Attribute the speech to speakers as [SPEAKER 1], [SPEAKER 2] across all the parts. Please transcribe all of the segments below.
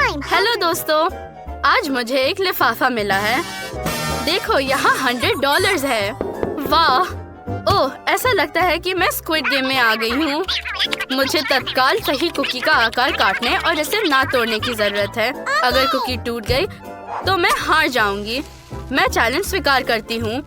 [SPEAKER 1] Hello दोस्तों, आज मुझे एक लिफाफा मिला है। देखो, यहाँ $100 है। वाह! ओह, ऐसा लगता है कि मैं स्क्विड गेम में आ गई हूँ। मुझे तत्काल सही कुकी का आकार काटने और इसे ना तोड़ने की जरूरत है। अगर कुकी टूट गई तो मैं हार जाऊंगी। मैं चैलेंज स्वीकार करती हूँ।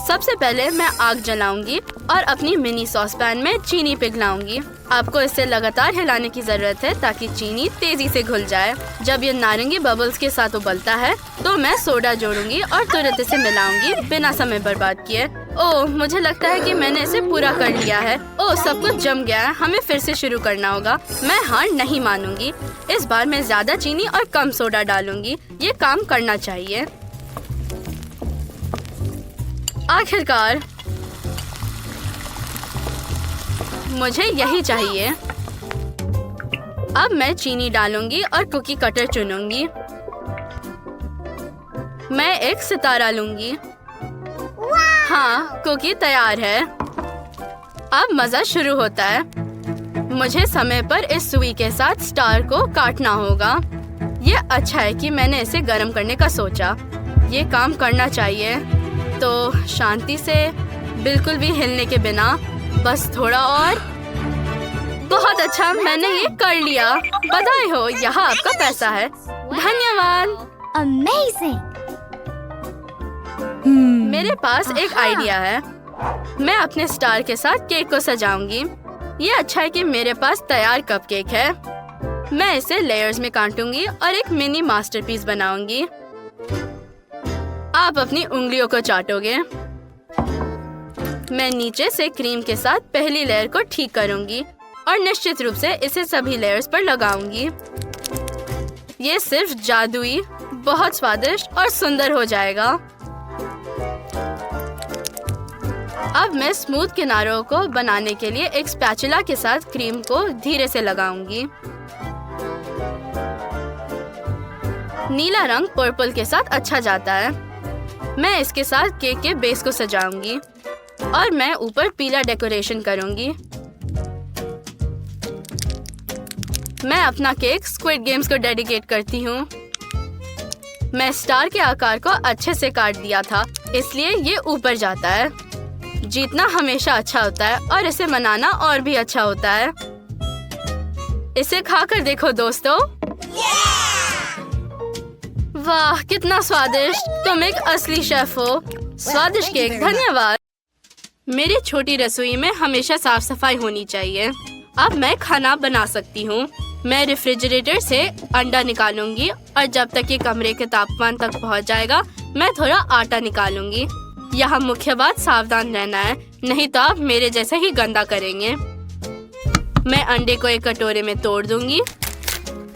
[SPEAKER 1] सबसे पहले मैं आग जलाऊंगी और अपनी मिनी सॉस पैन में चीनी पिघलाऊंगी। आपको इसे लगातार हिलाने की जरूरत है ताकि चीनी तेजी से घुल जाए। जब ये नारंगी बबल्स के साथ उबलता है तो मैं सोडा जोड़ूंगी और तुरंत इसे मिलाऊंगी बिना समय बर्बाद किए। ओह, मुझे लगता है कि मैंने इसे पूरा कर लिया है। ओह, सब कुछ जम गया है। हमें फिर से शुरू करना होगा। मैं हार नहीं मानूंगी। इस बार मैं ज्यादा चीनी और कम सोडा डालूंगी। ये काम करना चाहिए। आखिरकार मुझे यही चाहिए। अब मैं चीनी डालूंगी और कुकी कटर चुनूंगी। मैं एक सितारा लूंगी। हाँ, कुकी तैयार है। अब मजा शुरू होता है। मुझे समय पर इस सुई के साथ स्टार को काटना होगा। ये अच्छा है कि मैंने इसे गर्म करने का सोचा। ये काम करना चाहिए। तो शांति से, बिल्कुल भी हिलने के बिना, बस थोड़ा और। बहुत अच्छा, मैंने ये कर लिया। बधाई हो, यहाँ आपका पैसा है। धन्यवाद।
[SPEAKER 2] Amazing!
[SPEAKER 1] मेरे पास एक आइडिया है। मैं अपने स्टार के साथ केक को सजाऊंगी। ये अच्छा है कि मेरे पास तैयार कपकेक है। मैं इसे लेयर्स में काटूंगी और एक मिनी मास्टरपीस बनाऊंगी। आप अपनी उंगलियों को चाटोगे। मैं नीचे से क्रीम के साथ पहली लेयर को ठीक करूंगी और निश्चित रूप से इसे सभी लेयर्स पर लगाऊंगी। ये सिर्फ जादुई, बहुत स्वादिष्ट और सुंदर हो जाएगा। अब मैं स्मूथ किनारों को बनाने के लिए एक स्पैचुला के साथ क्रीम को धीरे से लगाऊंगी। नीला रंग पर्पल के साथ अच्छा जाता है। मैं इसके साथ केक के बेस को सजाऊंगी और मैं ऊपर पीला डेकोरेशन करूंगी। मैं अपना केक स्क्विड गेम्स को डेडिकेट करती हूँ। मैं स्टार के आकार को अच्छे से काट दिया था, इसलिए ये ऊपर जाता है। जीतना हमेशा अच्छा होता है और इसे मनाना और भी अच्छा होता है। इसे खाकर देखो दोस्तों। वाह, कितना स्वादिष्ट! तुम एक असली शेफ हो। स्वादिष्ट केक, धन्यवाद। मेरी छोटी रसोई में हमेशा साफ सफाई होनी चाहिए। अब मैं खाना बना सकती हूँ। मैं रेफ्रिजरेटर से अंडा निकालूंगी और जब तक ये कमरे के तापमान तक पहुँच जाएगा, मैं थोड़ा आटा निकालूंगी। यहाँ मुख्य बात सावधान रहना है, नहीं तो आप मेरे जैसा ही गंदा करेंगे। मैं अंडे को एक कटोरे में तोड़ दूंगी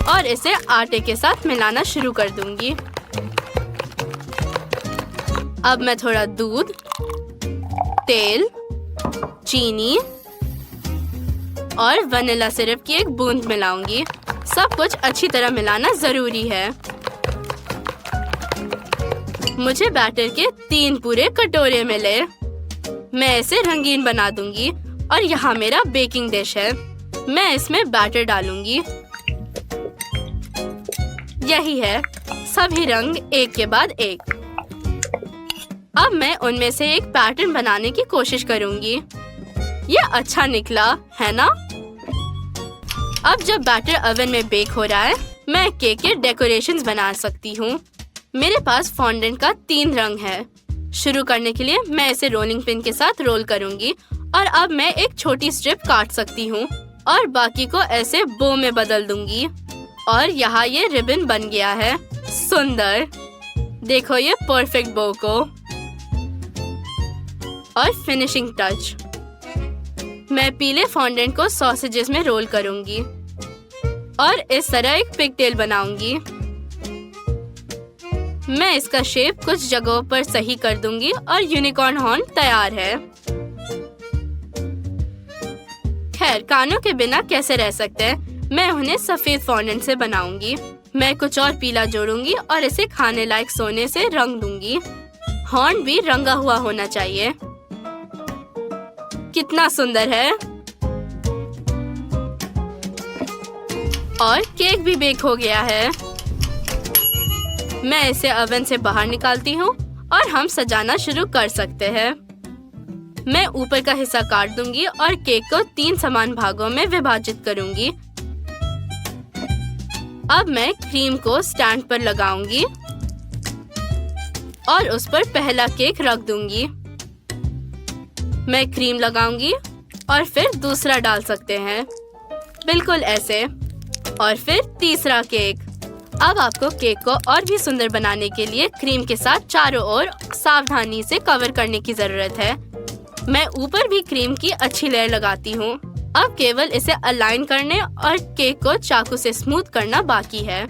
[SPEAKER 1] और इसे आटे के साथ मिलाना शुरू कर दूंगी। अब मैं थोड़ा दूध, तेल, चीनी और वनीला सिरप की एक बूंद मिलाऊंगी। सब कुछ अच्छी तरह मिलाना जरूरी है। मुझे बैटर के 3 पूरे कटोरे मिले। मैं इसे रंगीन बना दूंगी और यहाँ मेरा बेकिंग डिश है। मैं इसमें बैटर डालूंगी। यही है, सभी रंग एक के बाद एक। अब मैं उनमें से एक पैटर्न बनाने की कोशिश करूंगी। ये अच्छा निकला, है ना? अब जब बैटर ओवन में बेक हो रहा है, मैं केक के डेकोरेशंस बना सकती हूँ। मेरे पास फॉन्डेंट का 3 रंग है। शुरू करने के लिए मैं इसे रोलिंग पिन के साथ रोल करूंगी और अब मैं एक छोटी स्ट्रिप काट सकती हूँ और बाकी को ऐसे बो में बदल दूंगी। और यहाँ ये रिबन बन गया है। सुंदर! देखो ये परफेक्ट बो को। और फिनिशिंग टच, मैं पीले फॉन्डेंट को सॉसेजेस में रोल करूंगी और इस तरह एक पिगटेल बनाऊंगी। मैं इसका शेप कुछ जगहों पर सही कर दूंगी और यूनिकॉर्न हॉर्न तैयार है। खैर, कानों के बिना कैसे रह सकते हैं? मैं उन्हें सफेद फॉन्डेंट से बनाऊंगी। मैं कुछ और पीला जोड़ूंगी और इसे खाने लायक सोने से रंग दूंगी। हॉर्न भी रंगा हुआ होना चाहिए। कितना सुंदर है! और केक भी बेक हो गया है। मैं इसे ओवन से बाहर निकालती हूँ और हम सजाना शुरू कर सकते हैं। मैं ऊपर का हिस्सा काट दूंगी और केक को 3 समान भागों में विभाजित करूंगी। अब मैं क्रीम को स्टैंड पर लगाऊंगी और उस पर पहला केक रख दूंगी। मैं क्रीम लगाऊंगी और फिर दूसरा डाल सकते हैं, बिल्कुल ऐसे, और फिर तीसरा केक। अब आपको केक को और भी सुंदर बनाने के लिए क्रीम के साथ चारों ओर सावधानी से कवर करने की जरूरत है। मैं ऊपर भी क्रीम की अच्छी लेयर लगाती हूँ। अब केवल इसे अलाइन करने और केक को चाकू से स्मूथ करना बाकी है।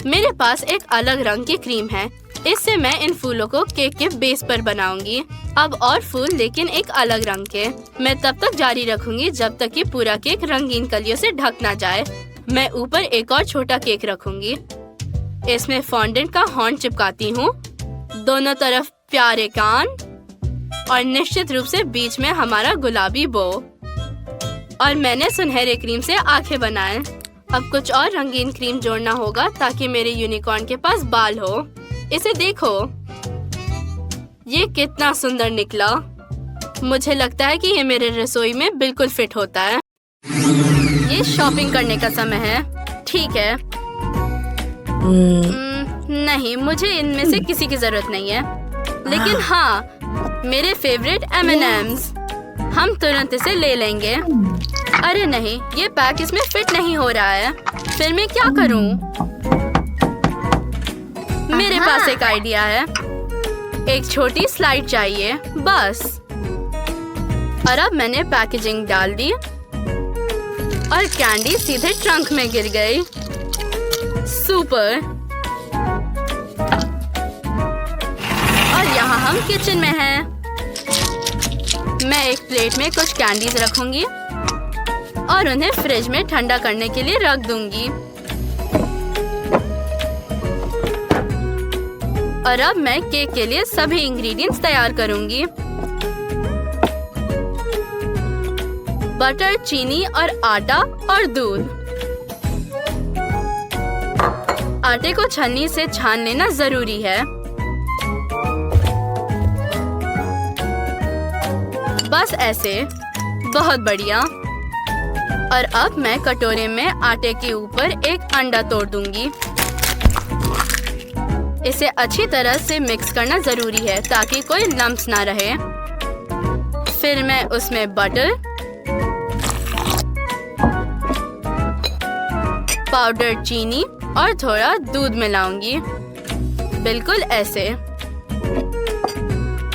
[SPEAKER 1] मेरे पास एक अलग रंग की क्रीम है। इससे मैं इन फूलों को केक के बेस पर बनाऊंगी। अब और फूल, लेकिन एक अलग रंग के। मैं तब तक जारी रखूंगी जब तक कि पूरा केक रंगीन कलियों से ढक ना जाए। मैं ऊपर एक और छोटा केक रखूंगी। इसमें फॉन्डेंट का हॉर्न चिपकाती हूँ, दोनों तरफ प्यारे कान और निश्चित रूप से बीच में हमारा गुलाबी बो। और मैंने सुनहरे क्रीम से आंखें बनाए। अब कुछ और रंगीन क्रीम जोड़ना होगा ताकि मेरे यूनिकॉर्न के पास बाल हो। इसे देखो, ये कितना सुंदर निकला। मुझे लगता है कि ये मेरे रसोई में बिल्कुल फिट होता है। ये शॉपिंग करने का समय है, ठीक है? नहीं, मुझे इनमें से किसी की जरूरत नहीं है। लेकिन हाँ, मेरे फेवरेट M&Ms। हम तुरंत इसे ले लेंगे। अरे नहीं, ये पैक इसमें फिट नहीं हो रहा है। फिर मैं क्या करूं? मेरे पास एक आइडिया है। एक छोटी स्लाइड चाहिए, बस। और अब मैंने पैकेजिंग डाल दी और कैंडी सीधे ट्रंक में गिर गई। सुपर। और यहाँ हम किचन में हैं। मैं एक प्लेट में कुछ कैंडीज रखूंगी और उन्हें फ्रिज में ठंडा करने के लिए रख दूंगी। और अब मैं केक के लिए सभी इंग्रेडिएंट्स तैयार करूंगी। बटर, चीनी और आटा और दूध। आटे को छन्नी से छान लेना जरूरी है। बस ऐसे, बहुत बढ़िया। और अब मैं कटोरे में आटे के ऊपर एक अंडा तोड़ दूंगी। इसे अच्छी तरह से मिक्स करना जरूरी है ताकि कोई लम्प्स ना रहे। फिर मैं उसमें बटर, पाउडर चीनी और थोड़ा दूध मिलाऊंगी, बिल्कुल ऐसे।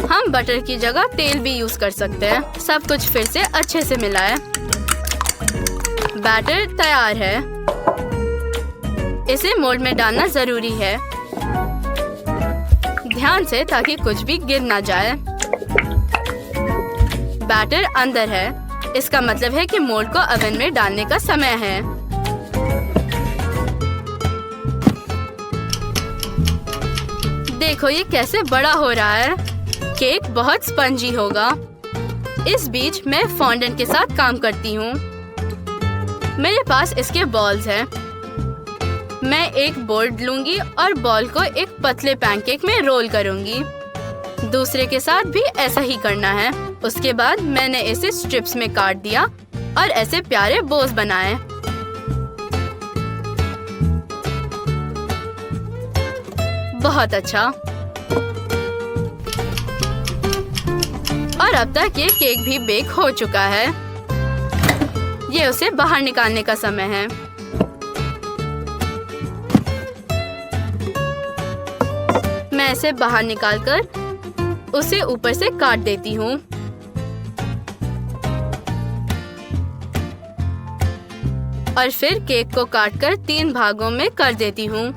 [SPEAKER 1] हम बटर की जगह तेल भी यूज कर सकते हैं। सब कुछ फिर से अच्छे से मिलाएं। बैटर तैयार है। इसे मोल्ड में डालना जरूरी है, ध्यान से, ताकि कुछ भी गिर ना जाए। बैटर अंदर है, इसका मतलब है कि मोल्ड को ओवन में डालने का समय है। देखो ये कैसे बड़ा हो रहा है। केक बहुत स्पंजी होगा। इस बीच मैं फॉन्डेंट के साथ काम करती हूँ। मेरे पास इसके बॉल्स हैं। मैं एक बोर्ड लूंगी और बॉल को एक पतले पैनकेक में रोल करूंगी। दूसरे के साथ भी ऐसा ही करना है। उसके बाद मैंने इसे स्ट्रिप्स में काट दिया और ऐसे प्यारे बोस बनाए। बहुत अच्छा। और अब तक ये केक भी बेक हो चुका है। ये उसे बाहर निकालने का समय है। मैं इसे बाहर निकालकर उसे ऊपर से काट देती हूँ। और फिर केक को काटकर 3 भागों में कर देती हूँ।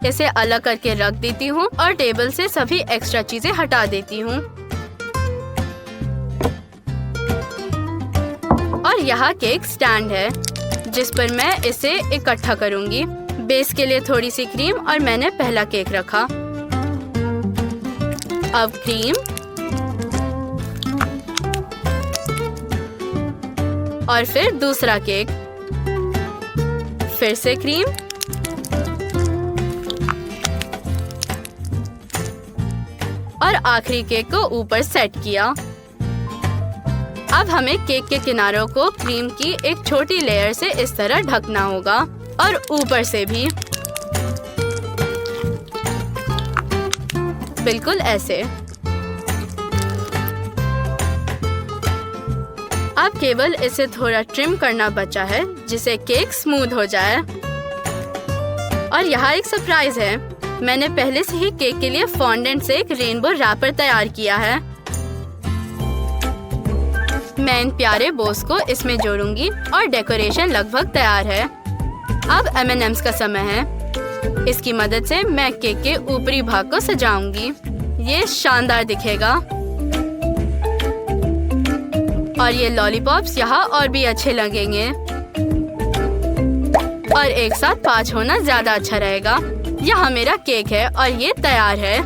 [SPEAKER 1] इसे अलग करके रख देती हूँ और टेबल से सभी एक्स्ट्रा चीजें हटा देती हूँ। और यहाँ केक स्टैंड है जिस पर मैं इसे इकट्ठा करूँगी। बेस के लिए थोड़ी सी क्रीम और मैंने पहला केक रखा। अब क्रीम और फिर दूसरा केक, फिर से क्रीम और आखिरी केक को ऊपर सेट किया। अब हमें केक के किनारों को क्रीम की एक छोटी लेयर से इस तरह ढकना होगा और ऊपर से भी बिल्कुल ऐसे। अब केवल इसे थोड़ा ट्रिम करना बचा है जिससे केक स्मूथ हो जाए। और यहाँ एक सरप्राइज है, मैंने पहले से ही केक के लिए फॉन्डेंट से एक रेनबो रैपर तैयार किया है। मैं इन प्यारे बोस को इसमें जोड़ूंगी और डेकोरेशन लगभग तैयार है। अब M&M's का समय है। इसकी मदद से मैं केक के ऊपरी भाग को सजाऊंगी। ये शानदार दिखेगा और ये लॉलीपॉप्स यहाँ और भी अच्छे लगेंगे और एक साथ 5 होना ज्यादा अच्छा रहेगा। यहाँ मेरा केक है और ये तैयार है।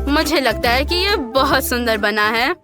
[SPEAKER 1] मुझे लगता है कि ये बहुत सुंदर बना है।